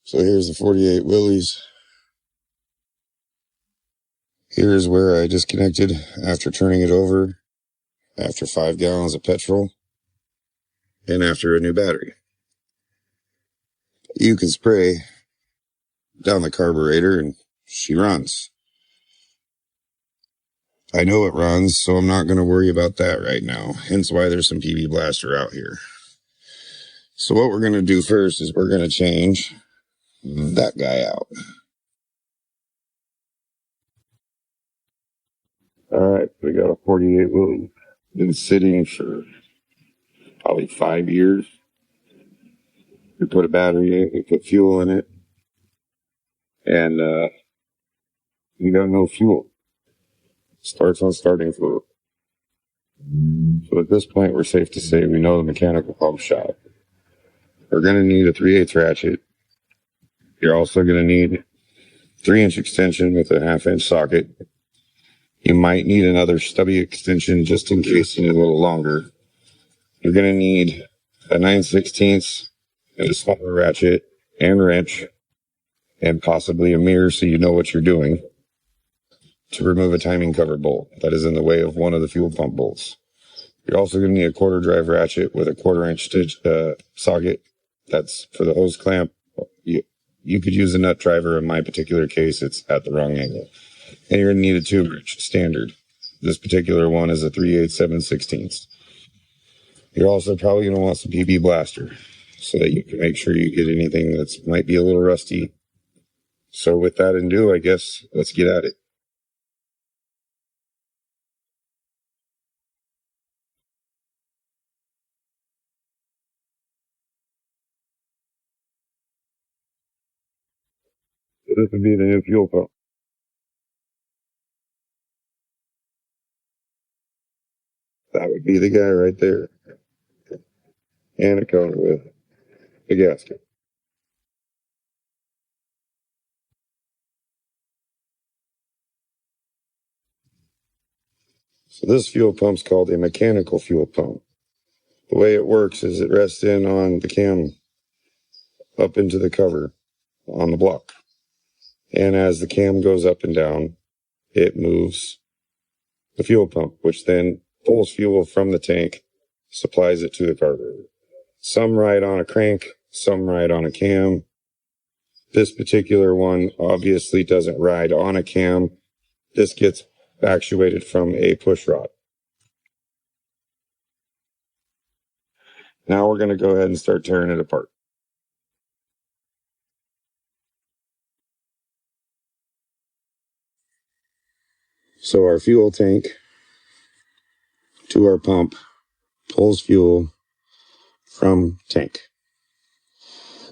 So here's the 48 Willys. Here's where I disconnected after turning it over, after 5 gallons of petrol, and after a new battery. You can spray down the carburetor and she runs. I know it runs, so I'm not going to worry about that right now. Hence why there's some PB Blaster out here. So what we're going to do first is we're going to change that guy out. Alright, we got a 48 Willys. Been sitting for probably 5 years. We put a battery in it, we put fuel in it, and we got no fuel. Starts on starting fluid. So at this point, we're safe to say we know the mechanical pump shop. We're going to need a 3/8 ratchet. You're also going to need 3-inch extension with a 1/2-inch socket. You might need another stubby extension just in case you need a little longer. You're going to need a 9/16 and a smaller ratchet and wrench, and possibly a mirror so you know what you're doing, to remove a timing cover bolt that is in the way of one of the fuel pump bolts. You're also going to need a 1/4 drive ratchet with a 1/4-inch stitch socket. That's for the hose clamp. You could use a nut driver. In my particular case, it's at the wrong angle. And you're going to need a tube wrench, standard. This particular one is a 3/8 7/16. You're also probably going to want some PB Blaster so that you can make sure you get anything that might be a little rusty. So with that in view, I guess let's get at it. So this would be the new fuel pump. That would be the guy right there. And it comes with a gasket. So this fuel pump's called a mechanical fuel pump. The way it works is it rests in on the cam up into the cover on the block. And as the cam goes up and down, it moves the fuel pump, which then pulls fuel from the tank, supplies it to the carburetor. Some ride on a crank, some ride on a cam. This particular one obviously doesn't ride on a cam. This gets actuated from a push rod. Now we're going to go ahead and start tearing it apart. So our fuel tank to our pump pulls fuel from tank.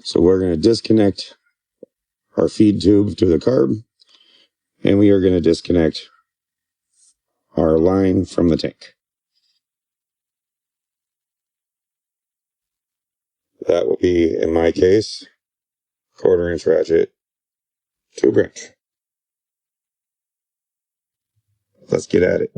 So we're going to disconnect our feed tube to the carb, and we are going to disconnect our line from the tank. That will be, in my case, 1/4-inch ratchet, tube wrench. Let's get at it.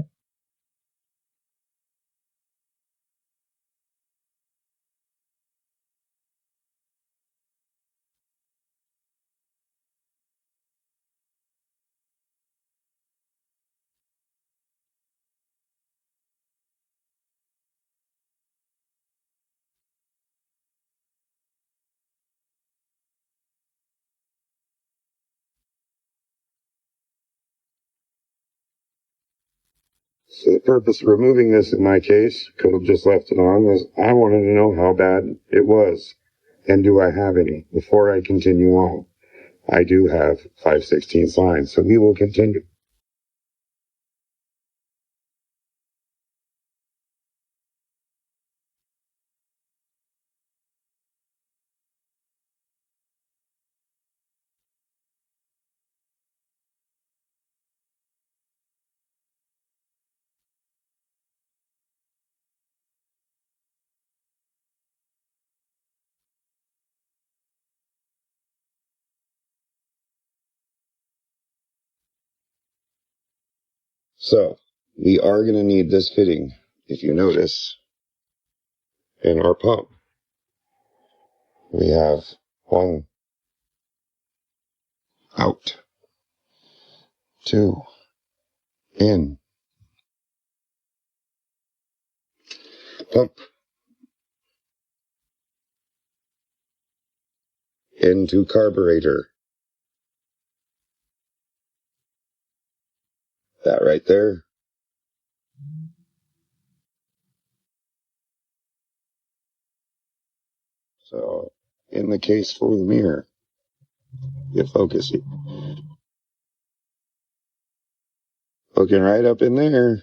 So the purpose of removing this in my case, could have just left it on, was I wanted to know how bad it was. And do I have any? Before I continue on, I do have 5/16 lines, so we will continue. So we are going to need this fitting, if you notice, in our pump. We have 1, Out. 2. In. Pump. Into carburetor. That right there. So, in the case for the mirror, you focus it. Looking right up in there,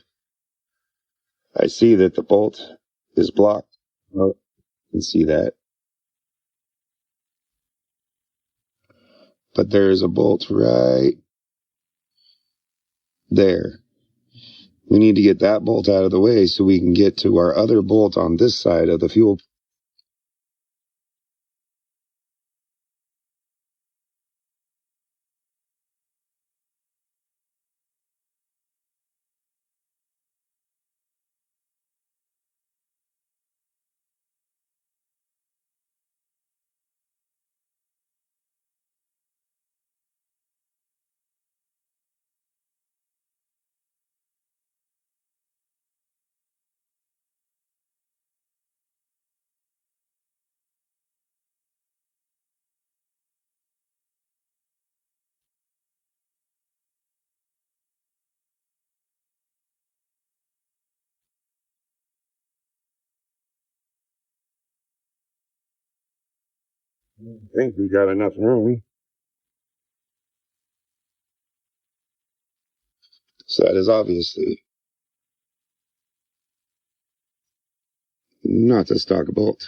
I see that the bolt is blocked. Oh, you can see that. But there's a bolt right there. We need to get that bolt out of the way so we can get to our other bolt on this side of the fuel. I think we got enough room. So that is obviously not the stock bolt.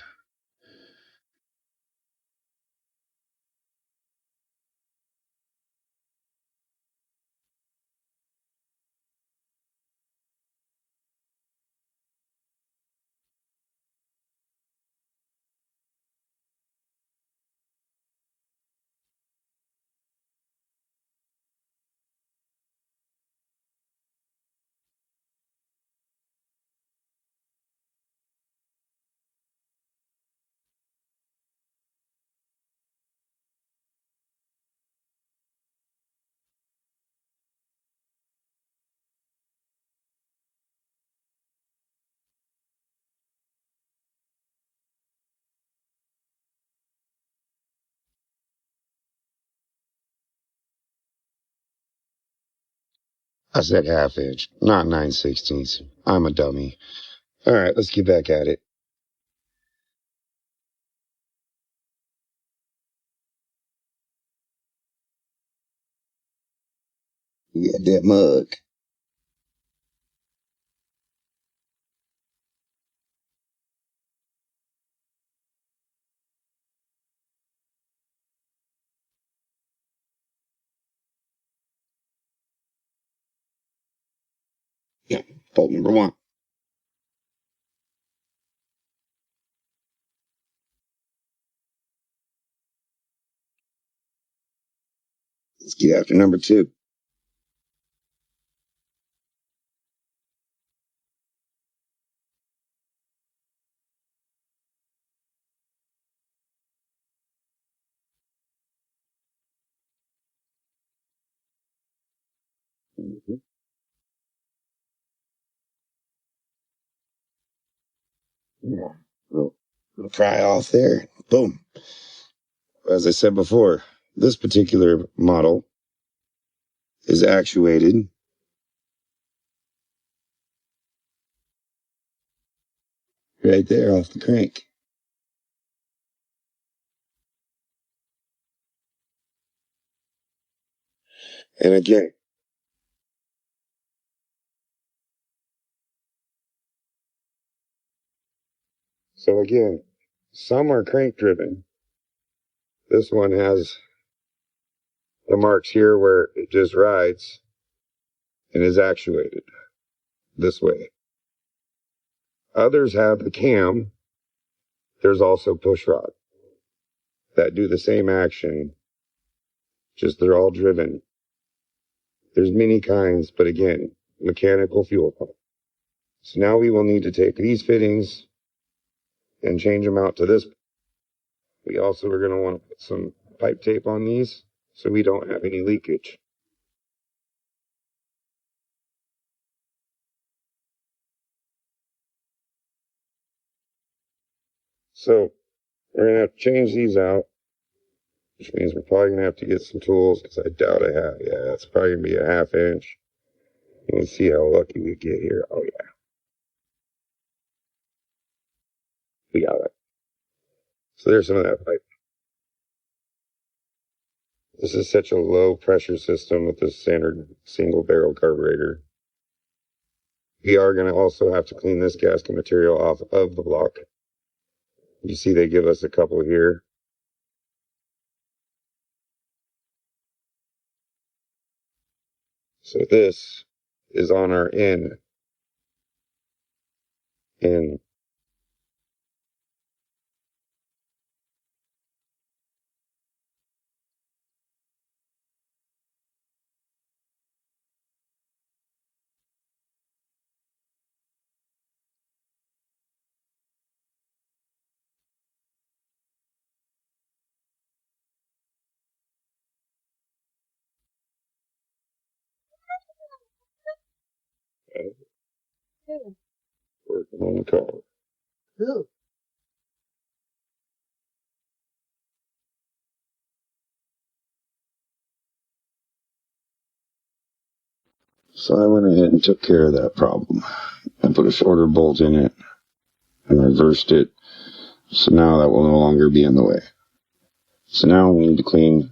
I said half inch, not 9/16. I'm a dummy. All right, let's get back at it. You got that mug. Yeah, bolt number 1. Let's get after number 2. Yeah. Little pry off there. Boom. As I said before, this particular model is actuated right there off the crank. And again, some are crank driven. This one has the marks here where it just rides and is actuated this way. Others have the cam. There's also push rod that do the same action, just they're all driven. There's many kinds, but again, mechanical fuel pump. So now we will need to take these fittings and change them out to this. We also are going to want to put some pipe tape on these so we don't have any leakage. So we're going to have to change these out, which means we're probably going to have to get some tools because I doubt I have. Yeah, it's probably going to be a 1/2 inch. Let's see how lucky we get here. Oh, yeah. We got it. So there's some of that pipe. This is such a low pressure system with the standard single barrel carburetor. We are going to also have to clean this gasket material off of the block. You see they give us a couple here. So this is on our end. And working on the car. So I went ahead and took care of that problem. I put a shorter bolt in it and reversed it. So now that will no longer be in the way. So now we need to clean.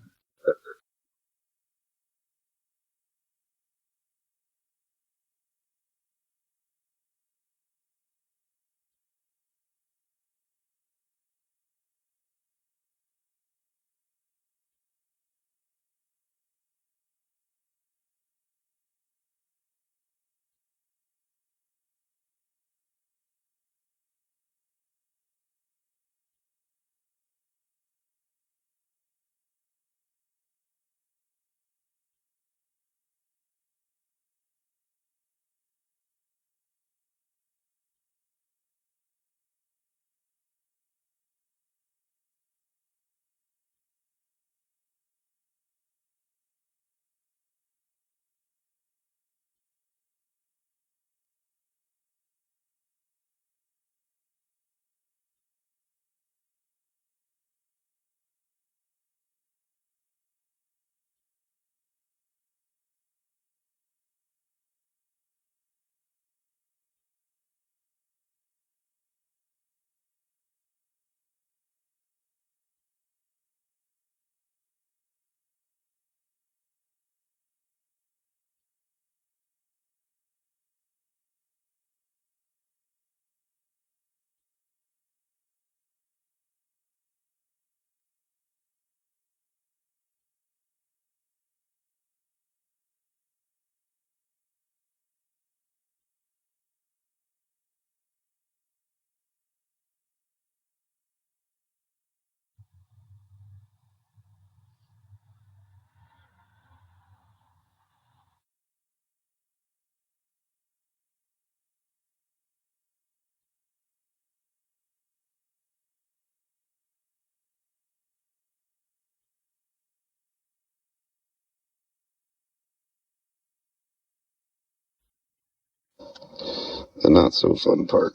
The not so fun part.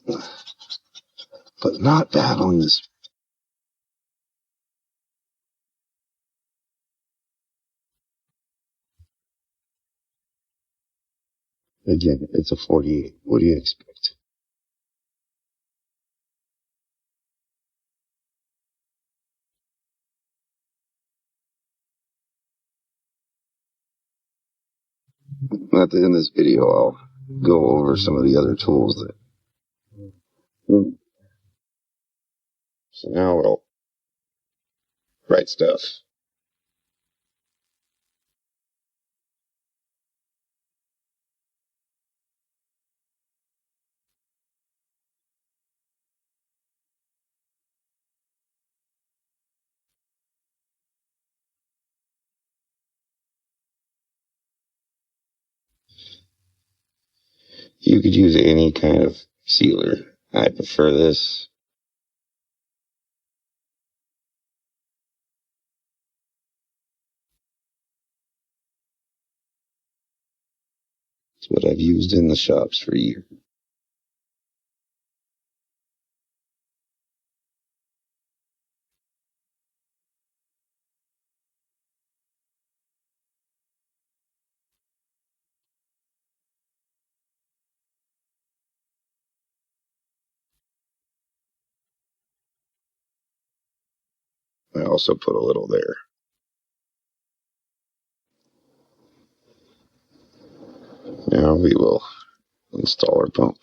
But not bad on this. Again, it's a 48. What do you expect? At the end of this video, I'll go over some of the other tools that. So now we'll write stuff. You could use any kind of sealer. I prefer this. It's what I've used in the shops for years. I also put a little there. Now we will install our pump.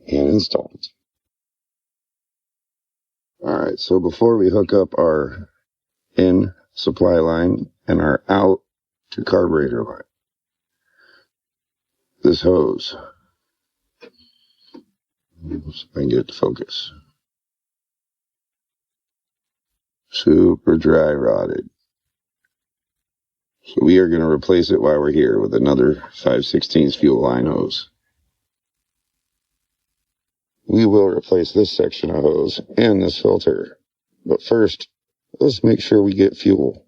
And installed. Alright, so before we hook up our in supply line and our out to carburetor line, this hose, if I can get it to focus, super dry rotted. So we are going to replace it while we're here with another 5/16 fuel line hose. We will replace this section of hose and this filter. But first, let's make sure we get fuel.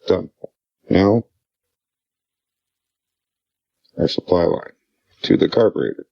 Done. Now, our supply line to the carburetor.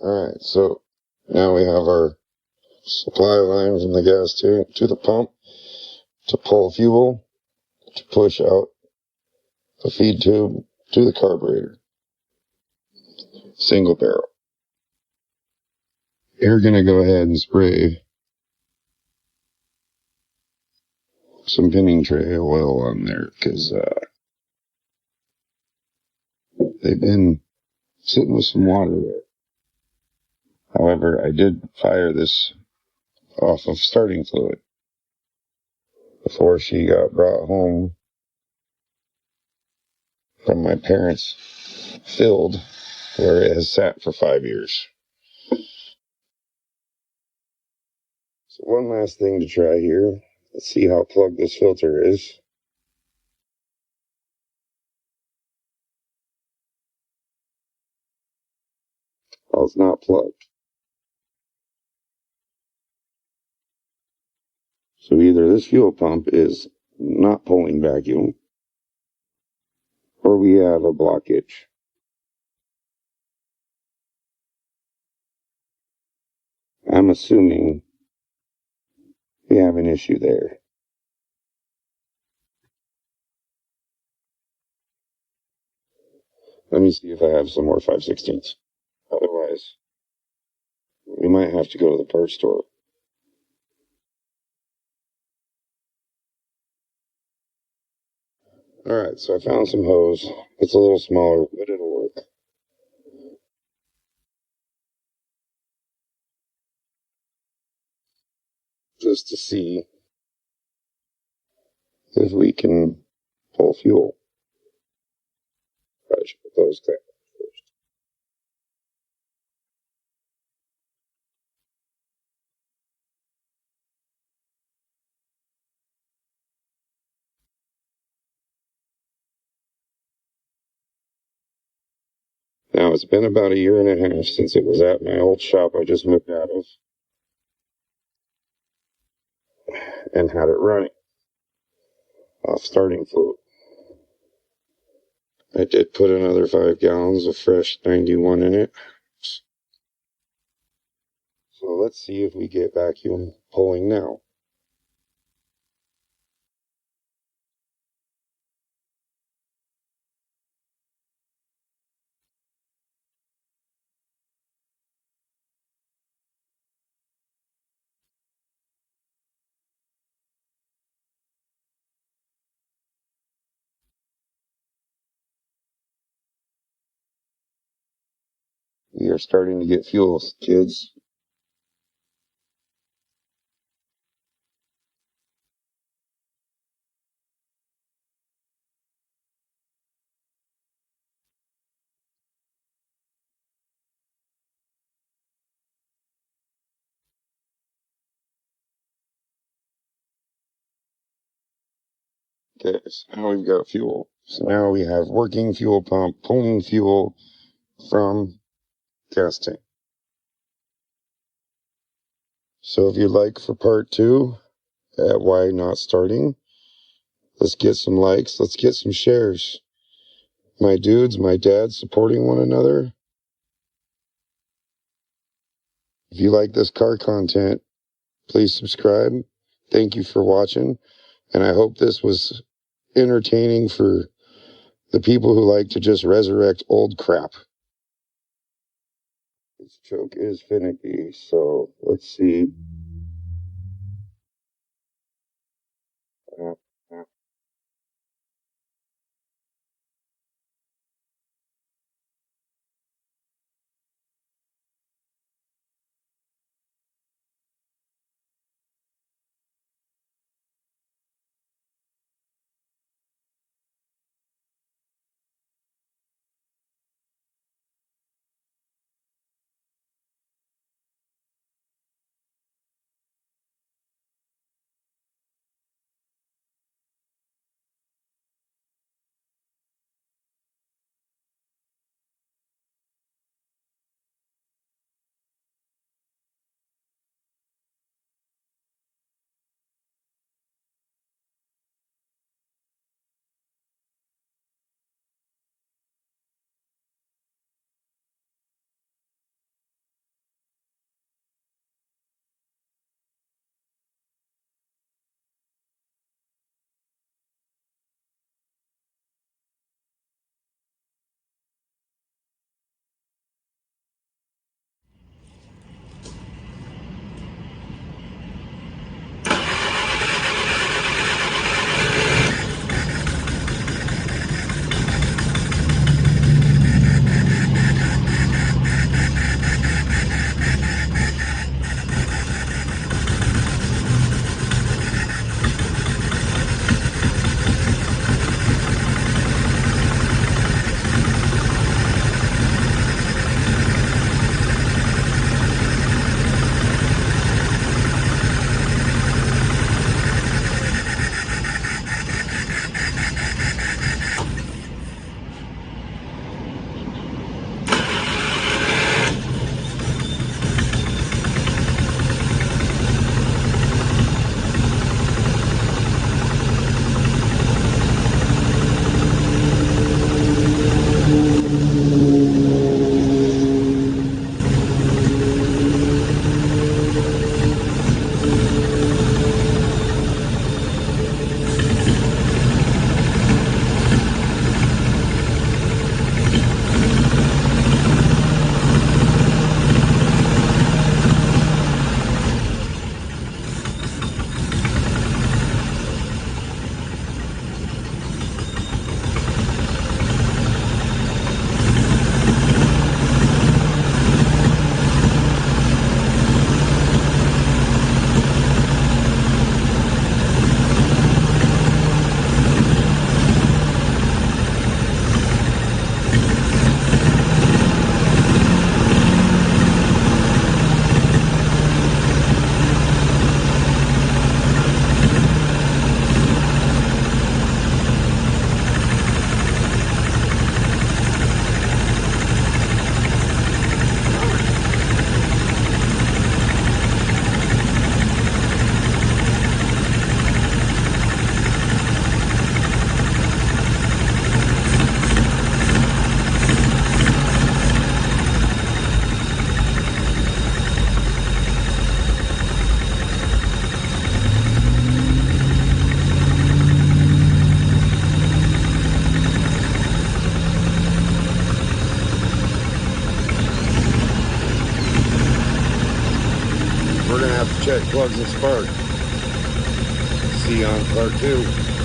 Alright, so now we have our supply line from the gas tank to the pump to pull fuel to push out the feed tube to the carburetor. Single barrel. You're going to go ahead and spray some pinning tray oil on there because they've been sitting with some water there. However, I did fire this off of starting fluid before she got brought home from my parents' field where it has sat for 5 years. So one last thing to try here. Let's see how plugged this filter is. Well, it's not plugged. So either this fuel pump is not pulling vacuum, or we have a blockage. I'm assuming we have an issue there. Let me see if I have some more 5/16ths. Otherwise, we might have to go to the parts store. Alright, so I found some hose. It's a little smaller, but it'll work. Just to see if we can pull fuel. Probably should put those clamps first. Now, it's been about a year and a half since it was at my old shop I just moved out of and had it running off starting fluid. I did put another 5 gallons of fresh 91 in it. So let's see if we get vacuum pulling now. We are starting to get fuel, kids. Okay, so now we've got fuel. So now we have working fuel pump pulling fuel from gas tank. So if you'd like for part 2 at why not starting, let's get some likes, let's get some shares. My dudes, my dads supporting one another. If you like this car content, please subscribe. Thank you for watching. And I hope this was entertaining for the people who like to just resurrect old crap. This choke is finicky, so let's see. check plugs and spark. See you on part 2.